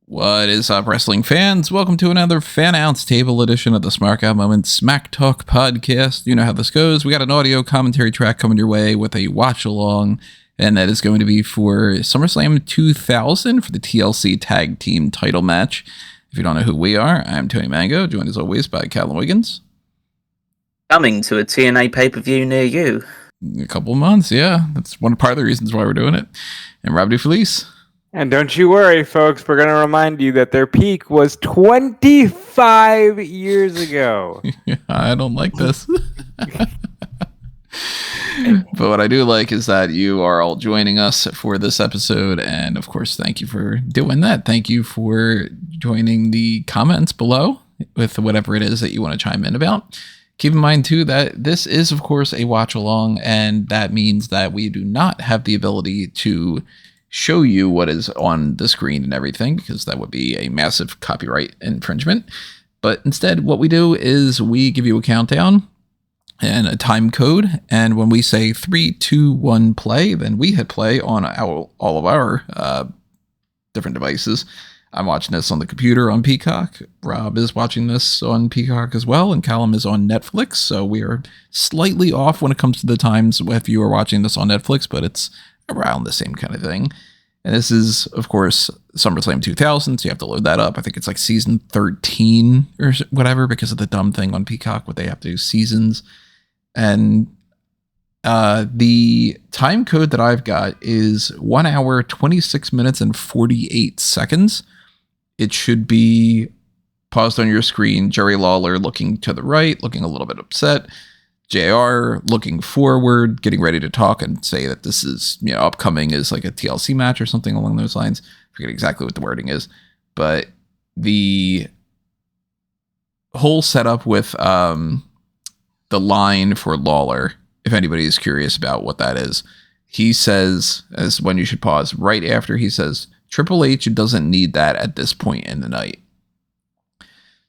What is up, wrestling fans? Welcome to another Fannounce Table edition of the Smark Out Moment Smack Talk podcast. You know how this goes. We got an audio commentary track coming your way with a watch along, and that is going to be for SummerSlam 2000 for the TLC Tag Team title match. If you don't know who we are, I'm Tony Mango, joined as always by Callum Wiggins. Coming to a TNA pay-per-view near you. A couple of months, yeah. That's one part of the reasons why we're doing it. And Rob DeFelice. And don't you worry, folks. We're going to remind you that their peak was 25 years ago. I don't like this. But what I do like is that you are all joining us for this episode. And of course, thank you for doing that. Thank you for joining the comments below with whatever it is that you want to chime in about. Keep in mind, too, that this is, of course, a watch along. And that means that we do not have the ability to show you what is on the screen and everything, because that would be a massive copyright infringement. But instead, what we do is we give you a countdown and a time code. And when we say 3, 2, 1, play, then we hit play on all of our different devices. I'm watching this on the computer on Peacock. Rob is watching this on Peacock as well. And Callum is on Netflix. So we are slightly off when it comes to the times if you are watching this on Netflix, but it's around the same kind of thing. And this is, of course, SummerSlam 2000, so you have to load that up. I think it's like season 13 or whatever, because of the dumb thing on Peacock where they have to do seasons. And the time code that I've got is 1 hour, 26 minutes, and 48 seconds. It should be paused on your screen. Jerry Lawler looking to the right, looking a little bit upset. JR looking forward, getting ready to talk and say that this is, upcoming is like a TLC match or something along those lines. I forget exactly what the wording is, but the whole setup with the line for Lawler, if anybody is curious about what that is, he says, as when you should pause, right after he says, Triple H doesn't need that at this point in the night.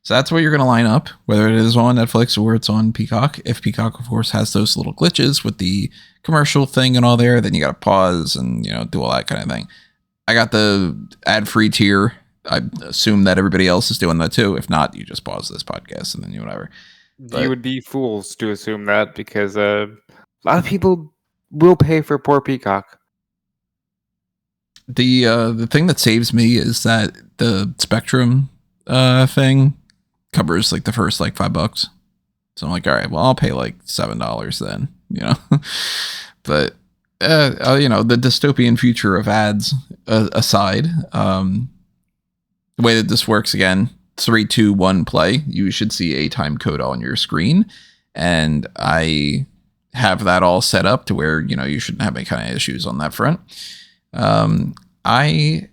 So that's what you're going to line up, whether it is on Netflix or it's on Peacock. If Peacock, of course, has those little glitches with the commercial thing and all there, then you got to pause and, do all that kind of thing. I got the ad-free tier. I assume that everybody else is doing that too. If not, you just pause this podcast and then you whatever. But you would be fools to assume that, because a lot of people will pay for poor Peacock. The thing that saves me is that the Spectrum thing covers like the first like $5. So I'm like, all right, well, I'll pay like $7 then, but the dystopian future of ads aside, the way that this works, again, 3, 2, 1, play, you should see a time code on your screen. And I have that all set up to where, you shouldn't have any kind of issues on that front. I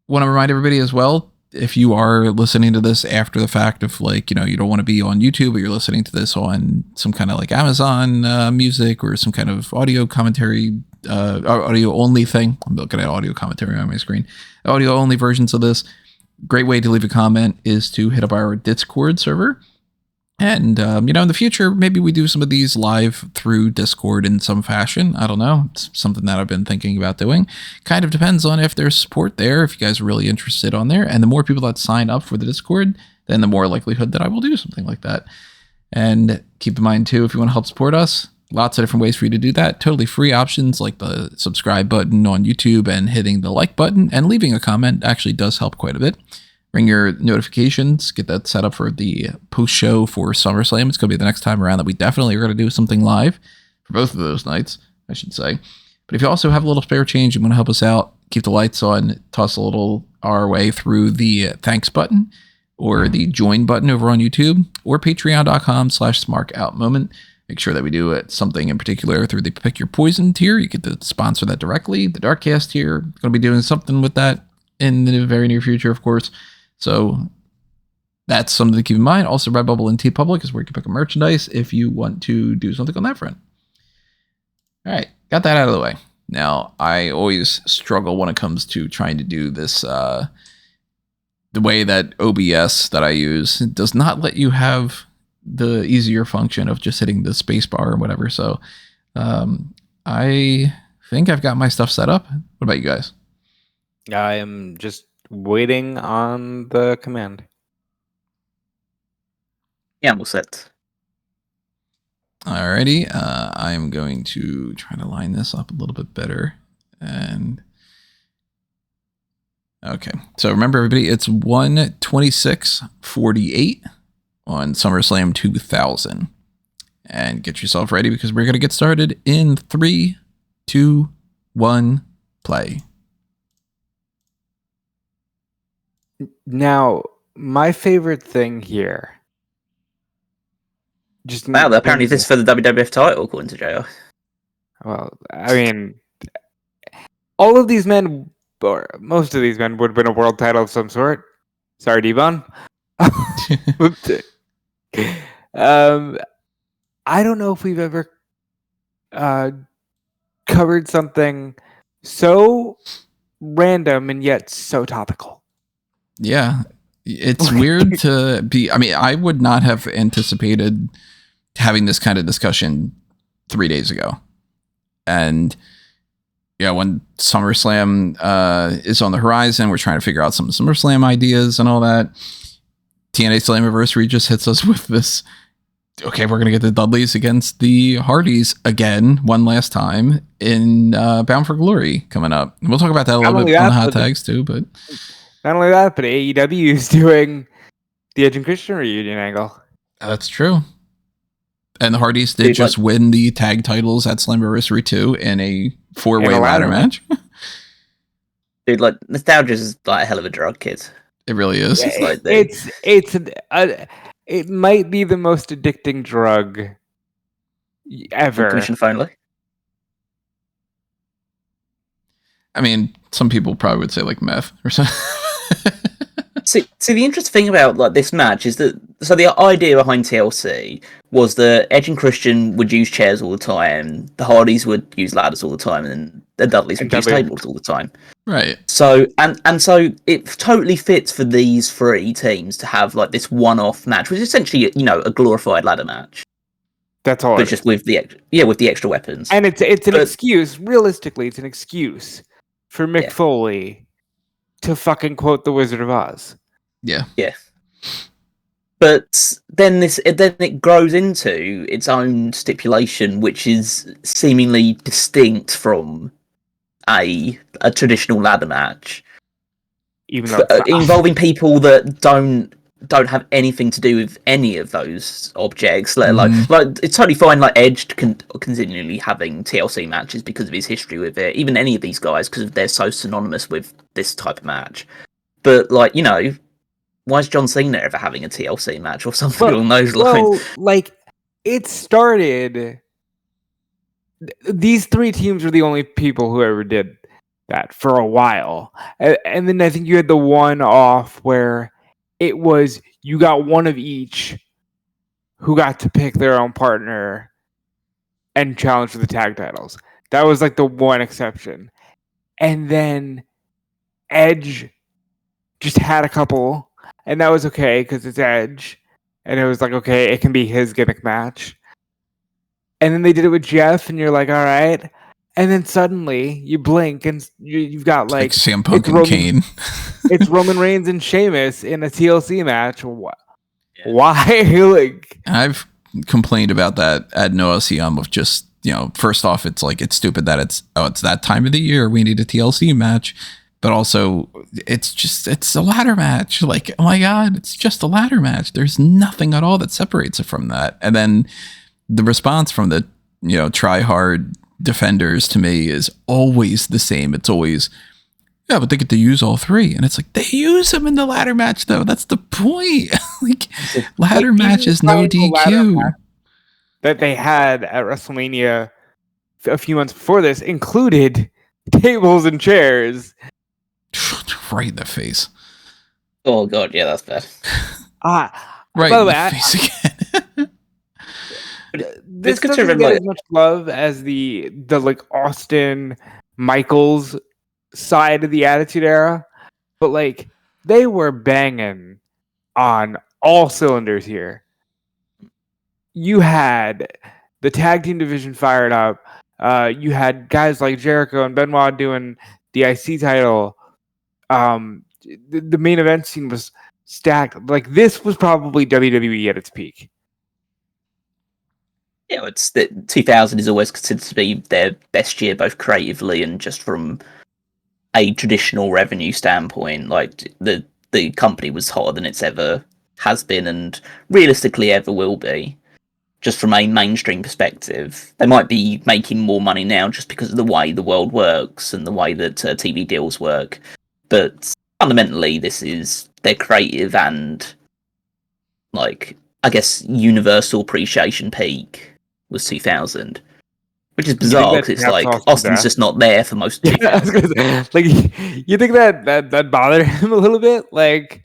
want to remind everybody as well, if you are listening to this after the fact of like, you don't want to be on YouTube, but you're listening to this on some kind of like Amazon music or some kind of audio commentary, audio only thing. I'm looking at audio commentary on my screen. Audio only versions of this. Great way to leave a comment is to hit up our Discord server. And, in the future, maybe we do some of these live through Discord in some fashion. I don't know. It's something that I've been thinking about doing. Kind of depends on if there's support there, if you guys are really interested on there. And the more people that sign up for the Discord, then the more likelihood that I will do something like that. And keep in mind, too, if you want to help support us, lots of different ways for you to do that. Totally free options like the subscribe button on YouTube and hitting the like button and leaving a comment actually does help quite a bit. Ring your notifications, get that set up for the post show for SummerSlam. It's going to be the next time around that we definitely are going to do something live for both of those nights, I should say. But if you also have a little spare change and want to help us out, keep the lights on, toss a little our way through the thanks button or the join button over on YouTube or patreon.com/smarkoutmoment. Make sure that we do something in particular through the Pick Your Poison tier. You get to sponsor that directly. The Darkcast tier, going to be doing something with that in the very near future, of course. So that's something to keep in mind. Also, Redbubble and TeePublic is where you can pick up merchandise if you want to do something on that front. All right, got that out of the way. Now, I always struggle when it comes to trying to do this. The way that OBS that I use does not let you have the easier function of just hitting the space bar or whatever. So I think I've got my stuff set up. What about you guys? I am just waiting on the command. Yeah, I'm all set. Alrighty, I'm going to try to line this up a little bit better. And okay, so remember everybody, it's 1:26:48 on SummerSlam 2000. And get yourself ready because we're going to get started in 3, 2, 1, play. Now, my favorite thing here. Wow, apparently this is for the WWF title, according to JR. Well, I mean, all of these men, or most of these men, would win a world title of some sort. Sorry, D-Von. I don't know if we've ever covered something so random and yet so topical. Yeah, it's weird to be. I mean, I would not have anticipated having this kind of discussion 3 days ago. And yeah, when SummerSlam is on the horizon, we're trying to figure out some SummerSlam ideas and all that. TNA Slammiversary just hits us with this. Okay, we're gonna get the Dudleys against the Hardys again, one last time in Bound for Glory coming up. And we'll talk about that a little bit on the hot tags too. But not only that, but AEW is doing the Edge and Christian reunion angle. That's true. And the Hardys did just win the tag titles at Slammiversary 2 in a 4-way ladder match. Dude, like, nostalgia is like a hell of a drug, kids. It really is. It might be the most addicting drug ever. Commission finally. I mean, some people probably would say like meth or something. See, the interesting thing about like this match is that the idea behind TLC was that Edge and Christian would use chairs all the time, the Hardys would use ladders all the time, and the Dudleys would use tables all the time. Right. So so it totally fits for these three teams to have like this one-off match, which is essentially a glorified ladder match. That's all. But just with the extra weapons. And it's an excuse. Realistically, it's an excuse for Mick Foley to fucking quote the Wizard of Oz. Yeah. Yeah. But then it grows into its own stipulation, which is seemingly distinct from a traditional ladder match, even though involving people that don't have anything to do with any of those objects. Let alone, like, it's totally fine. Like Edge continually having TLC matches because of his history with it. Even any of these guys, because they're so synonymous with this type of match. But like, why is John Cena ever having a TLC match or something along those lines? Well, like, it started. These three teams were the only people who ever did that for a while. And then I think you had the one off where it was you got one of each who got to pick their own partner and challenge for the tag titles. That was like the one exception. And then Edge just had a couple, and that was okay because it's Edge. And it was like, okay, it can be his gimmick match. And then they did it with Jeff, and you're like, all right. And then suddenly you blink, and you've got like CM Punk and Kane. It's Roman Reigns and Sheamus in a TLC match. Why? Like, I've complained about that ad nauseum of just, first off, it's like, it's stupid that it's that time of the year. We need a TLC match. But also, it's a ladder match. Like, oh my God, it's just a ladder match. There's nothing at all that separates it from that. And then the response from the, try-hard defenders to me is always the same. It's always, yeah, but they get to use all three. And it's like, they use them in the ladder match, though. That's the point. Like, ladder match is no DQ. That they had at WrestleMania a few months before this included tables and chairs. Right in the face. Oh God, yeah, that's bad. Right by the way, in the face again. This doesn't get as much love as the like Austin Michaels side of the Attitude Era, but like they were banging on all cylinders here. You had the tag team division fired up. You had guys like Jericho and Benoit doing the IC title. the main event scene was stacked. Like this was probably WWE at its peak. Yeah, it's that 2000 is always considered to be their best year, both creatively and just from a traditional revenue standpoint. Like the company was hotter than it's ever has been, and realistically ever will be. Just from a mainstream perspective, they might be making more money now just because of the way the world works and the way that TV deals work. But fundamentally, this is their creative and, like, I guess, universal appreciation peak was 2000. Which is bizarre because it's like Austin's just not there for most of 2000. Like, you think that bothered him a little bit? Like,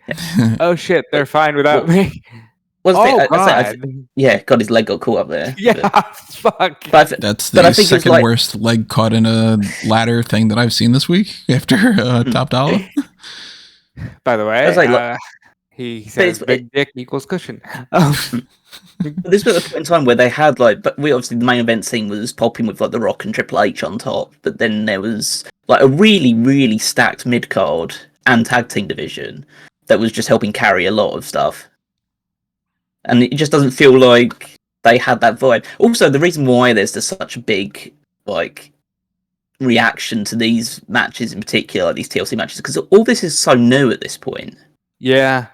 oh shit, they're fine without me. God. Yeah, God, his leg got caught up there. Yeah, fuck. That's the second worst leg caught in a ladder thing that I've seen this week after Top Dollar. By the way, he says big dick equals cushion. This was a point in time where they had but we obviously the main event scene was popping with The Rock and Triple H on top, but then there was a really, really stacked mid card and tag team division that was just helping carry a lot of stuff. And it just doesn't feel like they had that vibe. Also, the reason why there's such a big reaction to these matches in particular, these TLC matches, because all this is so new at this point. Yeah.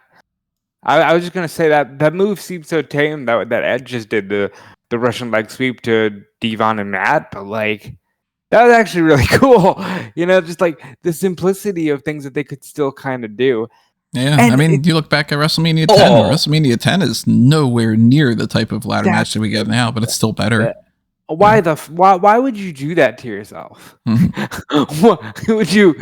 I was just gonna say that move seemed so tame that Ed just did the Russian leg sweep to Devon and Matt, but that was actually really cool. Just the simplicity of things that they could still kind of do. Yeah, and I mean, you look back at WrestleMania 10. WrestleMania 10 is nowhere near the type of ladder match that we get now, but it's still better. Why would you do that to yourself? Mm-hmm. Would you?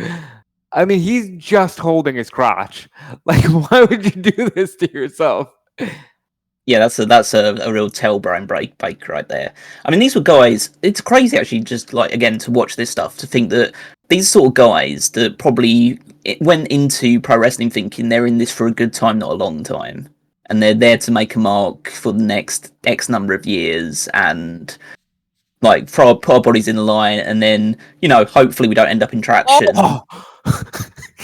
I mean, he's just holding his crotch. Why would you do this to yourself? Yeah, that's a real tailbone break right there. I mean, these were guys. It's crazy actually, just again to watch this stuff, to think that these sort of guys that probably went into pro wrestling thinking they're in this for a good time, not a long time, and they're there to make a mark for the next X number of years and throw our bodies in the line, and then hopefully we don't end up in traction.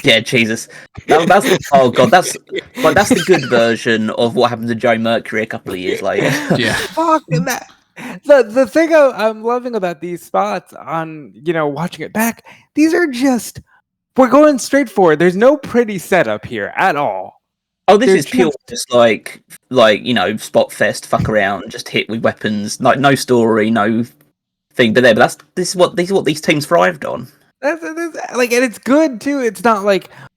Yeah, Jesus, that's oh god, that's the good version of what happened to Joe Mercury a couple of years later. Yeah, fucking that. The thing I'm loving about these spots on watching it back, these are just we're going straight forward. There's no pretty setup here at all. Oh, this is pure just spot fest, fuck around, just hit with weapons, no story, no thing. But this is what these teams thrived on. That's and it's good too. It's not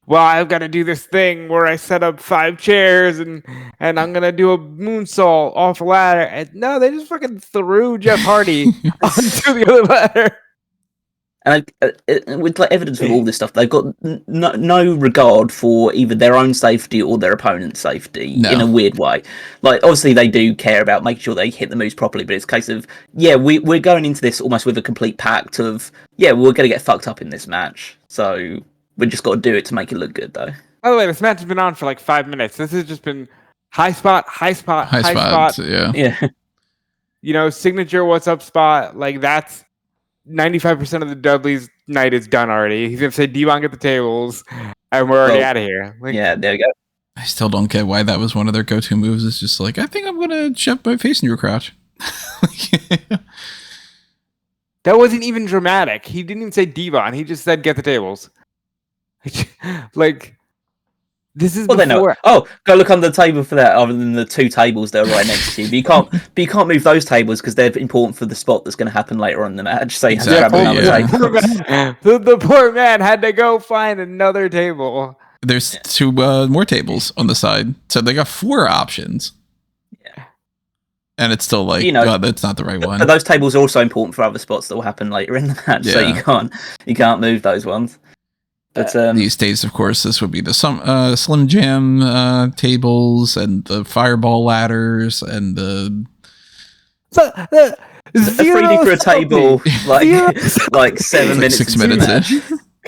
well, I've got to do this thing where I set up 5 chairs and I'm gonna do a moonsault off a ladder. And no, they just fucking threw Jeff Hardy onto the other ladder. And with evidence of all this stuff, they've got no regard for either their own safety or their opponent's safety in a weird way. Obviously, they do care about making sure they hit the moves properly, but it's a case of, we're going into this almost with a complete pact of, we're going to get fucked up in this match. So we just got to do it to make it look good, though. By the way, this match has been on for 5 minutes. This has just been high spot. Yeah. Signature what's up spot. That's 95% of the Dudley's night is done already. He's gonna say, "Devon, get the tables," and we're already out of here. Yeah, there we go. I still don't get why that was one of their go-to moves. It's just I think I'm gonna shove my face in your crotch. That wasn't even dramatic. He didn't even say Devon. He just said, "Get the tables." This is before. Oh, go look under the table for that. Other than the 2 tables that are right next to you, but you can't move those tables because they're important for the spot that's going to happen later on in the match. So you have to grab another table. The poor man had to go find another table. There's 2 more tables on the side, so they got 4 options. Yeah, and it's still God, that's not the right one. But those tables are also important for other spots that will happen later in the match, so you can't move those ones. But these days, of course, this would be the Slim Jim tables and the Fireball ladders and the 3D for a table, 7 minutes, 6 minutes.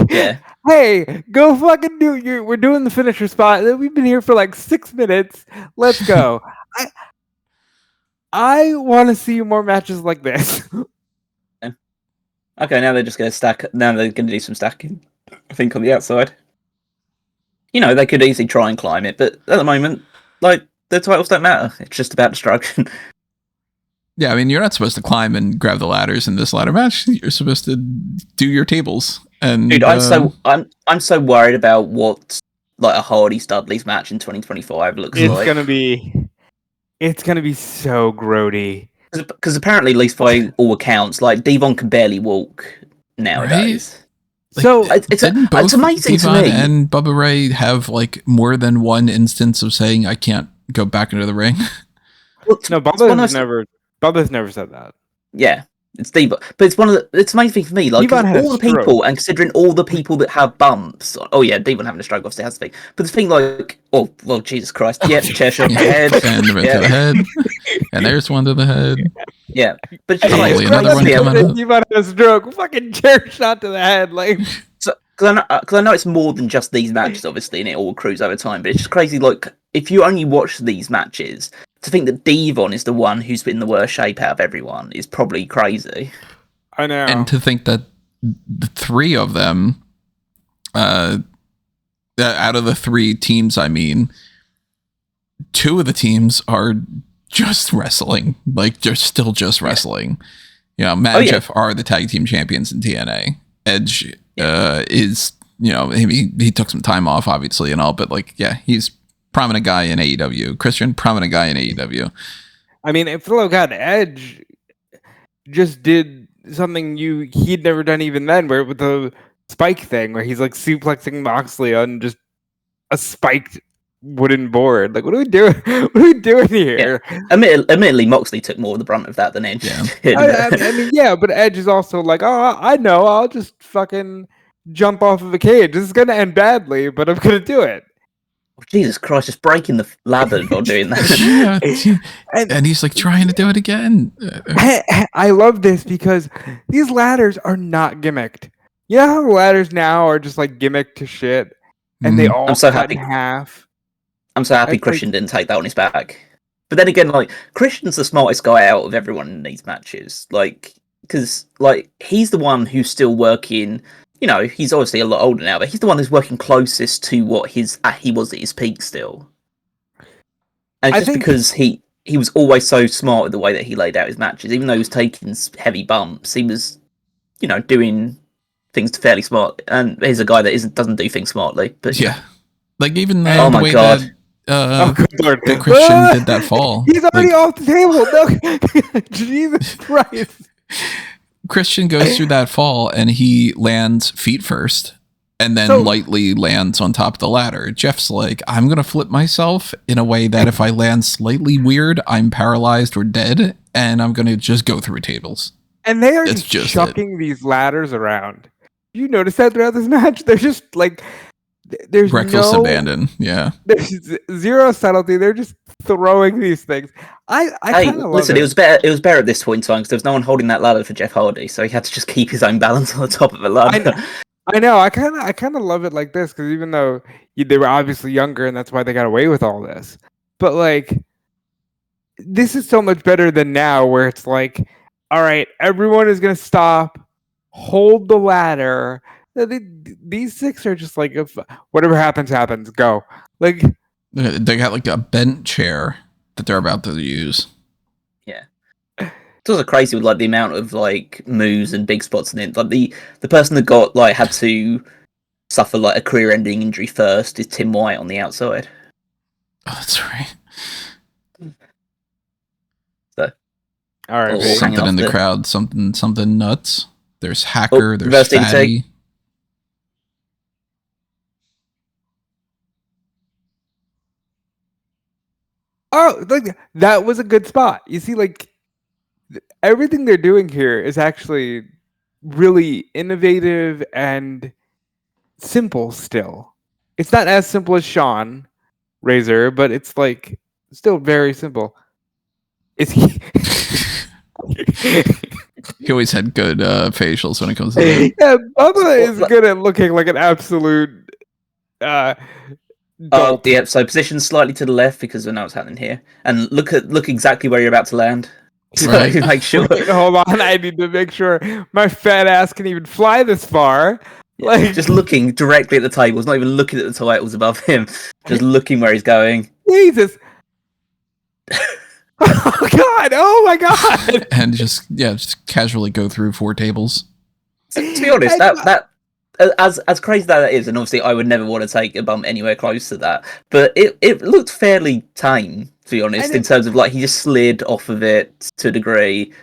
Yeah. Hey, go fucking do we're doing the finisher spot. We've been here for 6 minutes. Let's go. I want to see more matches like this. Okay, now they're just going to stack. Now they're going to do some stacking, I think, on the outside. they could easily try and climb it, but at the moment, like, the titles don't matter. It's just about destruction. Yeah, I mean, you're not supposed to climb and grab the ladders in this ladder match. You're supposed to do your tables. And Dude, I'm so worried about what like a Hardy's Dudley's match in 2025 looks like. It's gonna be so grody. Because apparently, at least by all accounts, like Devon can barely walk nowadays. Right? So it's amazing Devon to me. and Bubba Ray have like more than one instance of saying I can't go back into the ring. Well, no, Bubba's never said that. Yeah, it's Devon, but it's amazing for me. Like 'cause all the people, and considering all the people that have bumps. Oh yeah, Devon having a stroke obviously has to be. But the thing, like, well, Jesus Christ, yeah, chair shot to the head, and to the head, and there's one to the head. Yeah, but it's just Probably like another one coming up. Devon had a stroke, fucking chair shot to the head, like. Because I know it's more than just these matches, obviously, and it all accrues over time. But it's just crazy. Like, if you only watch these matches, to think that Devon is the one who's in the worst shape out of everyone is probably crazy. I know. And to think that the three of them, out of the three teams, I mean, two of the teams are just wrestling, like still just wrestling. You know, Matt and Jeff are the tag team champions in TNA. Edge is, he took some time off, obviously, and all, but like, yeah, he's prominent guy in AEW. Christian, prominent guy in AEW. I mean, if God, Edge just did something he'd never done even then, where with the spike thing, where he's like suplexing Moxley on just a spiked wooden board. Like, what are we doing? What are we doing here? Yeah. Admittedly, Moxley took more of the brunt of that than Edge. Yeah. I mean, yeah, but Edge is also like, oh, I know, I'll just fucking jump off of a cage. This is gonna end badly, but I'm gonna do it. Oh, Jesus Christ, just breaking the ladder while doing that. And he's like trying to do it again. I love this because these ladders are not gimmicked. You know how ladders now are just like gimmicked to shit, and they all cut in half. I'm so happy Christian didn't take that on his back. But then again, like, Christian's the smartest guy out of everyone in these matches. Like, because, like, he's the one who's still working. He's obviously a lot older now, but he's the one who's working closest to what he was at his peak still. And it's just because he was always so smart with the way that he laid out his matches. Even though he was taking heavy bumps, he was, doing things fairly smart. And he's a guy that doesn't do things smartly. But yeah, like even the my way God. that that Christian did that fall. He's already off the table. No. Jesus Christ. Christian goes through that fall and he lands feet first and then lightly lands on top of the ladder. Jeff's like, I'm going to flip myself in a way that if I land slightly weird, I'm paralyzed or dead, and I'm going to just go through tables. And they are just chucking these ladders around. You notice that throughout this match? They're just like, there's reckless abandon. Yeah. There's zero subtlety. They're just throwing these things. I kind of love it. It was better at this point in time because there was no one holding that ladder for Jeff Hardy, so he had to just keep his own balance on the top of the ladder. I know. I kind of love it like this because even though they were obviously younger and that's why they got away with all this, but like this is so much better than now where it's like, all right, everyone is gonna stop, hold the ladder. These six are just like, if whatever happens, go. Like they got like a bent chair that they're about to use. Yeah, it's also crazy with like the amount of like moves and big spots in it. Like the person that got like had to suffer like a career-ending injury first is Tim White on the outside. Oh, that's right. So, all right, something in the crowd, something nuts. There's Hacker. There's Fatty. Oh, like that was a good spot. You see, like everything they're doing here is actually really innovative and simple still. It's not as simple as Sean Razor, but it's like still very simple. Is he? He always had good facials when it comes to that. Yeah, Bubba is good at looking like an absolute oh, yeah. So position slightly to the left because we know what's happening here, and look exactly where you're about to land. So Right. make sure. Hold on, I need to make sure my fat ass can even fly this far. Like, just looking directly at the tables, not even looking at the titles above him, just looking where he's going. Jesus. Oh God! Oh my God! And just casually go through 4 tables. To be honest, that as crazy that is, and obviously I would never want to take a bump anywhere close to that, but it looked fairly tame, to be honest, in terms of like he just slid off of it to a degree.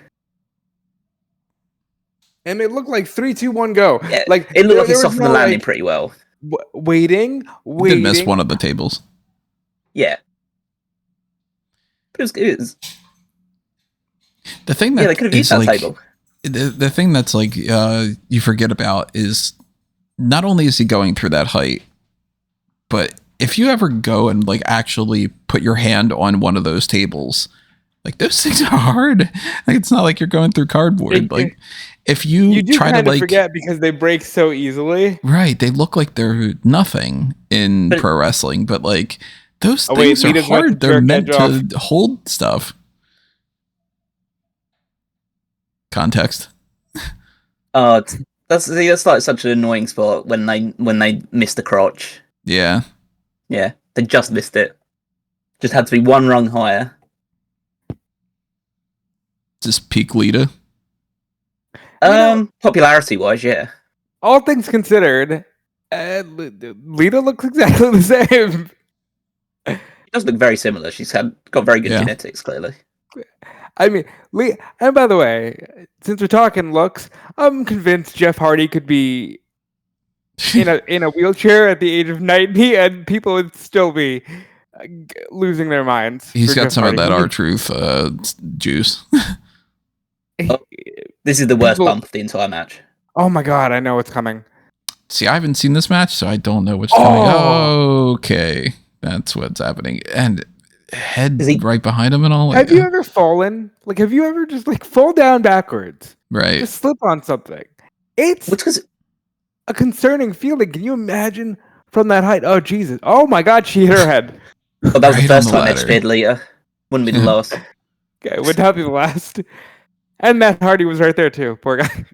And it looked like 3, 2, 1, go. Yeah, Like it looked like he softened the landing pretty well. Waiting. Did miss one of the tables. Yeah. But it was the thing that they could have used that like, table. The thing that's like you forget about is not only is he going through that height, but if you ever go and like actually put your hand on one of those tables, like those things are hard. Like it's not like you're going through cardboard. Like if you do try kind to of like forget because they break so easily. Right, they look like they're nothing in pro wrestling, but like those things are hard. They're meant to hold stuff. Context. That's like such an annoying spot when they miss the crotch. Yeah, they just missed it. Just had to be one rung higher. Just peak Lita. Popularity wise, yeah. All things considered, Lita looks exactly the same. She does look very similar. She's got very good genetics, clearly. I mean, and by the way, since we're talking looks, I'm convinced Jeff Hardy could be in a wheelchair at the age of 90, and people would still be losing their minds. He's got Jeff some Hardy. of that R-Truth juice. This is the worst bump of the entire match. Oh my God, I know what's coming. See, I haven't seen this match, so I don't know what's coming. Okay, that's what's happening. And head right behind him and all. Have you ever fallen? Like, have you ever just like fall down backwards? Right. Just slip on something. It's a concerning feeling. Can you imagine from that height? Oh Jesus! Oh my God, she hit her head. Well, that was the first time Edge speared Lita. Wouldn't be the last. Okay, would not be the last. And Matt Hardy was right there too. Poor guy.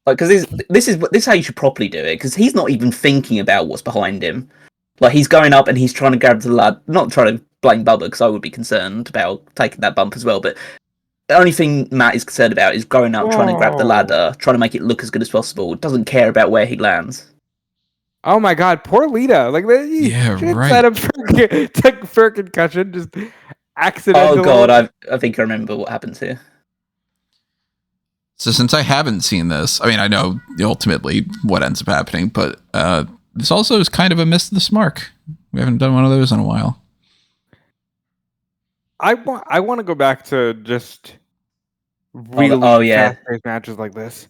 Because this is how you should properly do it. Because he's not even thinking about what's behind him. Like he's going up and he's trying to grab the lad. Not trying to blame Bubba because I would be concerned about taking that bump as well. But the only thing Matt is concerned about is going up, trying to grab the ladder, trying to make it look as good as possible. Doesn't care about where he lands. Oh my God, poor Lita! Like set up for a concussion, just accidental. Oh God, I think I remember what happens here. So since I haven't seen this, I mean, I know ultimately what ends up happening, but this also is kind of a miss to the Smark. We haven't done one of those in a while. I want to go back to just really fast-paced matches like this.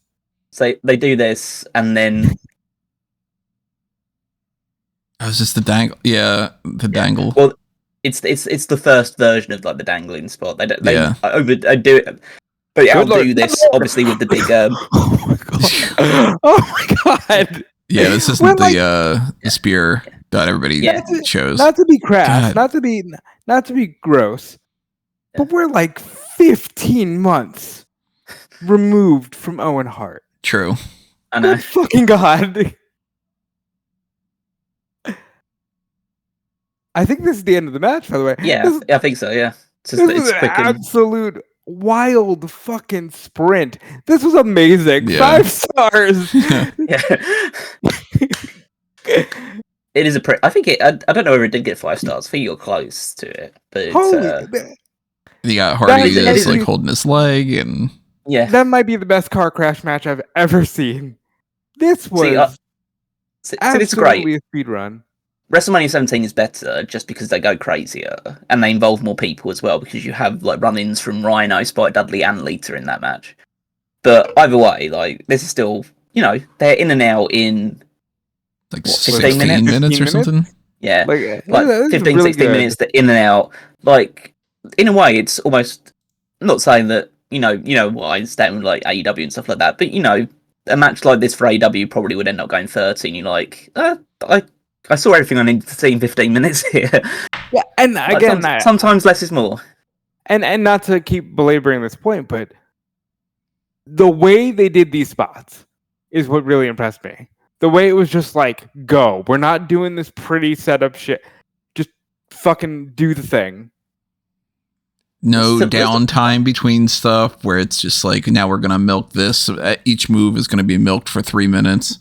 So they do this and then. Oh, is this the dangle? Yeah, the dangle. Well, it's the first version of like the dangling spot. They do it. But yeah, I'll do this obviously with the big. Oh my God! Oh my God! Yeah, this isn't the spear that everybody shows. Not to be crass, not to be gross, but we're like 15 months removed from Owen Hart. True. I know. Good fucking God. I think this is the end of the match, by the way. Yeah, I think so, yeah. This is an absolute wild fucking sprint. This was amazing. Yeah. 5 stars. It is I think I don't know whether it did get 5 stars. I think you're close to it. But it's, you got Hardy that's like holding his leg and... Yeah. That might be the best car crash match I've ever seen. This was absolutely a speed run. WrestleMania 17 is better just because they go crazier and they involve more people as well because you have like run-ins from Rhino, Spike Dudley, and Lita in that match. But either way, like this is still, they're in and out in like 15 minutes or something. Yeah, like 15, really 16 minutes. They're in and out. Like in a way, it's almost not saying that you know what I understand with like AEW and stuff like that, but a match like this for AEW probably would end up going 30. You're like, I saw everything I needed to see in 15 minutes here. Yeah, and again, sometimes less is more. And not to keep belaboring this point, but the way they did these spots is what really impressed me. The way it was just like, go. We're not doing this pretty setup shit. Just fucking do the thing. No downtime between stuff where it's just like, now we're going to milk this. Each move is going to be milked for 3 minutes.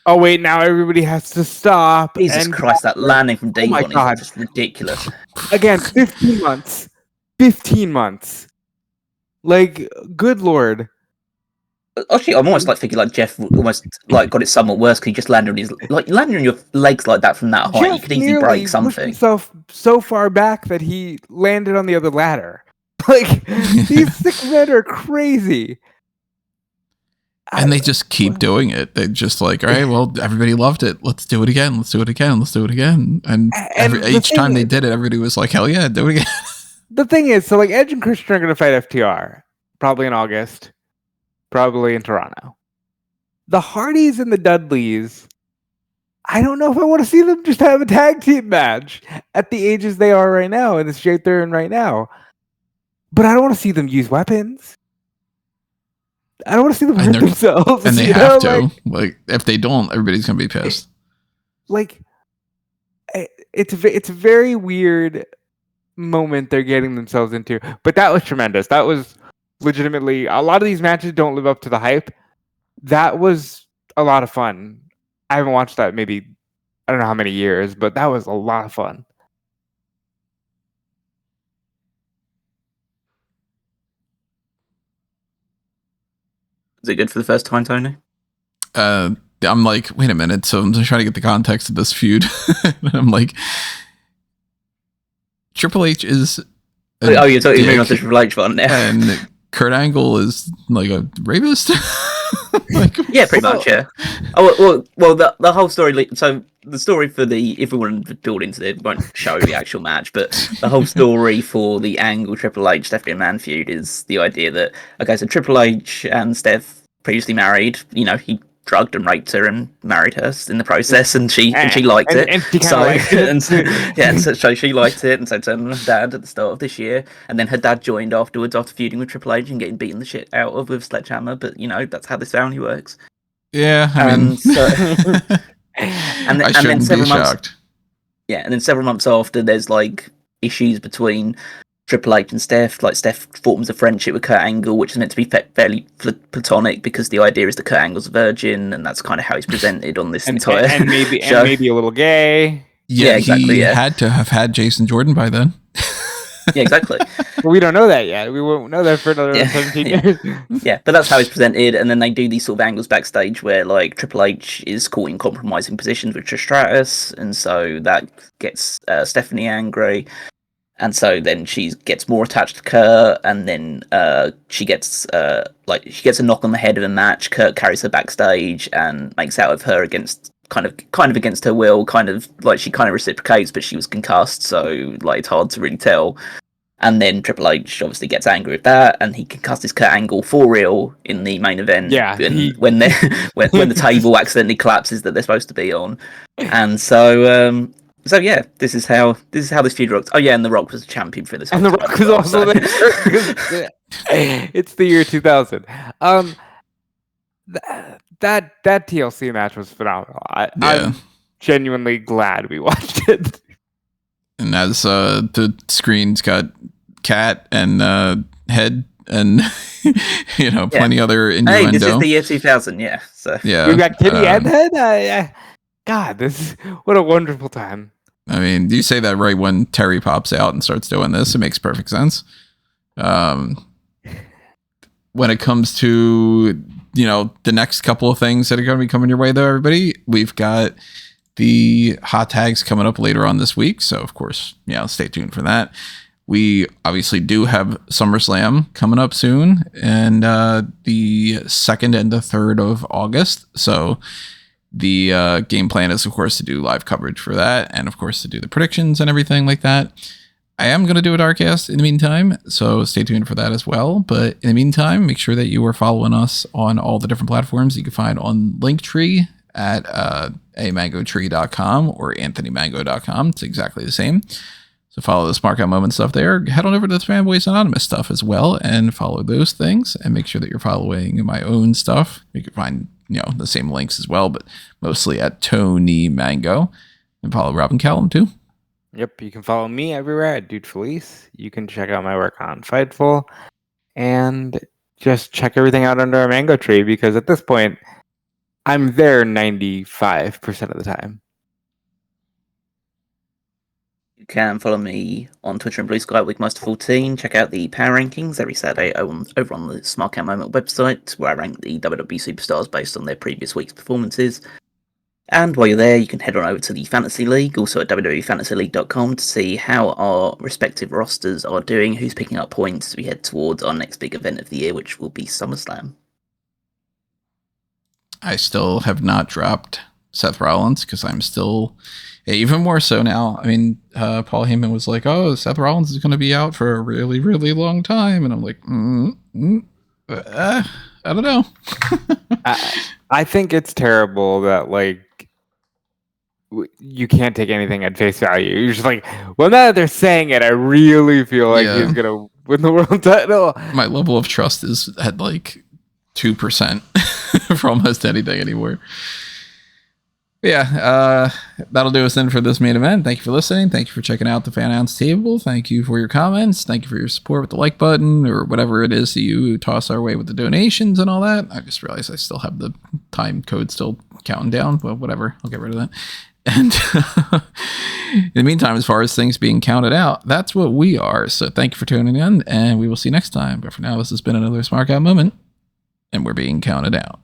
Oh, wait, now everybody has to stop. Jesus Christ, that landing from Devon is just ridiculous. Again, 15 months. 15 months. Like, good lord. Actually, I'm almost like thinking like Jeff almost like got it somewhat worse because he just landed on his landing on your legs like that from that height. Jeff you could easily break something. Pushed himself so far back that he landed on the other ladder. Like these 6 men are crazy, and they just keep doing it. They just like, all right, well, everybody loved it. Let's do it again. Let's do it again. Let's do it again. And each time they did it, everybody was like, hell yeah, do it again. The thing is, so like Edge and Christian are going to fight FTR probably in August. Probably in Toronto. The Hardys and the Dudleys, I don't know if I want to see them just have a tag team match at the ages they are right now and the shape they're in right now. But I don't want to see them use weapons. I don't want to see them hurt themselves. And they have to. Like, if they don't, everybody's going to be pissed. Like, it's a very weird moment they're getting themselves into. But that was tremendous. That was legitimately, a lot of these matches don't live up to the hype. That was a lot of fun. I haven't watched that maybe, I don't know how many years, but that was a lot of fun. Is it good for the first time, Tony? I'm like, wait a minute. So I'm just trying to get the context of this feud. I'm like, Triple H is. You're talking about the Triple H one now. And Kurt Angle is like a rapist. Like, yeah, pretty much. Yeah. Oh well. The whole story. So the story for if we want to build into it, won't show the actual match, but the whole story for the Angle Triple H Stephanie McMahon feud is the idea that so Triple H and Steph previously married. You know, he drugged and raped her and married her in the process, and she liked it. So she liked it, and so turned her dad at the start of this year, and then her dad joined afterwards after feuding with Triple H and getting beaten the shit out of with Sledgehammer. But you know, that's how this family works. Yeah, I mean, and then several months. Yeah, and then several months after, there's like issues between Triple H and Steph. Like Steph forms a friendship with Kurt Angle, which is meant to be fairly platonic because the idea is that Kurt Angle's a virgin, and that's kind of how he's presented on this entire and maybe a little gay. Yeah, exactly. He had to have had Jason Jordan by then. Yeah, exactly. But we don't know that yet. We won't know that for another 17 years. Yeah, but that's how it's presented, and then they do these sort of angles backstage where like Triple H is caught in compromising positions with Trish Stratus, and so that gets Stephanie angry. And so then she gets more attached to Kurt, and then she gets a knock on the head of a match. Kurt carries her backstage and makes out with her against kind of against her will. Kind of like she kind of reciprocates, but she was concussed, so like it's hard to really tell. And then Triple H obviously gets angry with that, and he concusses Kurt Angle for real in the main event. Yeah, when the table accidentally collapses that they're supposed to be on, and so. So yeah, this is how this feud works. Oh yeah, and The Rock was a champion for this. And The Rock was also there. It's the year 2000. That TLC match was phenomenal. I'm genuinely glad we watched it. And as the screen's got cat and head and plenty other innuendo. Hey, this is the year 2000. Yeah, so yeah, we got kitty and head. God, what a wonderful time. I mean, you say that right when Terry pops out and starts doing this. It makes perfect sense. When it comes to, the next couple of things that are going to be coming your way, though, everybody, we've got the hot tags coming up later on this week. So, of course, stay tuned for that. We obviously do have SummerSlam coming up soon, and the 2nd and the 3rd of August. So, the game plan is, of course, to do live coverage for that, and of course to do the predictions and everything like that. I am going to do a Darkcast in the meantime, so stay tuned for that as well. But in the meantime, make sure that you are following us on all the different platforms you can find on Linktree at amangotree.com or anthonymango.com. It's exactly the same. So follow the Smark Out Moment stuff there. Head on over to the Fanboys Anonymous stuff as well and follow those things. And make sure that you're following my own stuff. You can find the same links as well, but mostly at Tony Mango. And follow Rob and Callum too. Yep, you can follow me everywhere at Dude Felice. You can check out my work on Fightful, and just check everything out under our mango tree, because at this point, I'm there 95% of the time. You can follow me on Twitter and Blue Sky at Wigmaster14. Check out the Power Rankings every Saturday over on the Smark Moment website, where I rank the WWE superstars based on their previous week's performances. And while you're there, you can head on over to the Fantasy League, also at www.fantasyleague.com, to see how our respective rosters are doing, who's picking up points as we head towards our next big event of the year, which will be SummerSlam. I still have not dropped Seth Rollins, because I'm still, even more so now. I mean, Paul Heyman was like, oh, Seth Rollins is going to be out for a really, really long time. And I'm like, I don't know. I think it's terrible that, like, you can't take anything at face value. You're just like, well, now that they're saying it, I really feel like he's going to win the world title. My level of trust is at like 2% for almost anything anymore. But yeah, that'll do us then for this main event. Thank you for listening. Thank you for checking out the Fannounce Table. Thank you for your comments. Thank you for your support with the like button, or whatever it is that you toss our way with the donations and all that. I just realized I still have the time code still counting down. Well, whatever. I'll get rid of that. And in the meantime, as far as things being counted out, that's what we are. So thank you for tuning in, and we will see you next time. But for now, this has been another Smark Out moment, and we're being counted out.